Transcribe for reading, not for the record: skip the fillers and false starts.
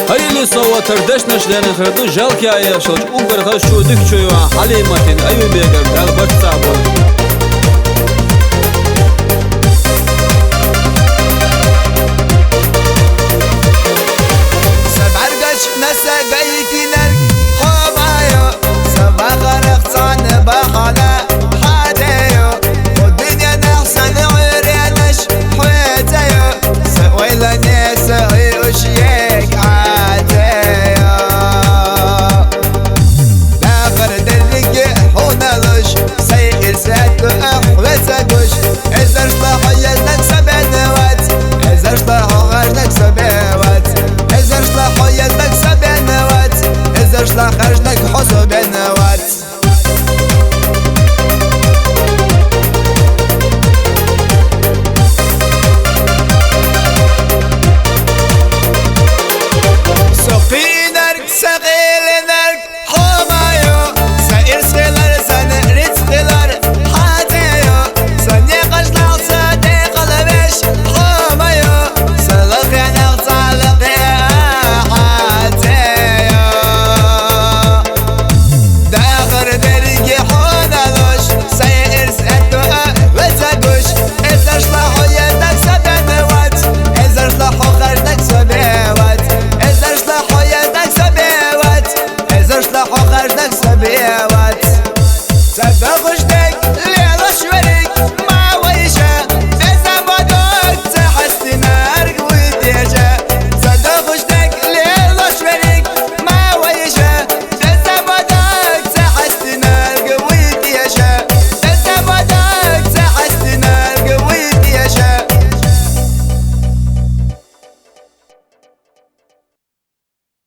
هاي اللي صوت تردش نشلين خردو جالك يا يشوج وبرخ شو دك شو حليمتين أيوة بيجر دالبت صعبون سبعرقش نسا قيكينر خبايو سبع غرق صان بحلا حدايو والدنيا نحسن عريانش حويتايو سويلا نيسا وشيك عادايو لا غرد الرقع هونالوش سيئر ساتو أحويتاقوش إزر صلاح يزنك سبنوات إزر صلاح غرنك سبنوات إزر صلاح يزنك سبنوات إزر صلاح خرجنك حسو بنوات سقينك سقي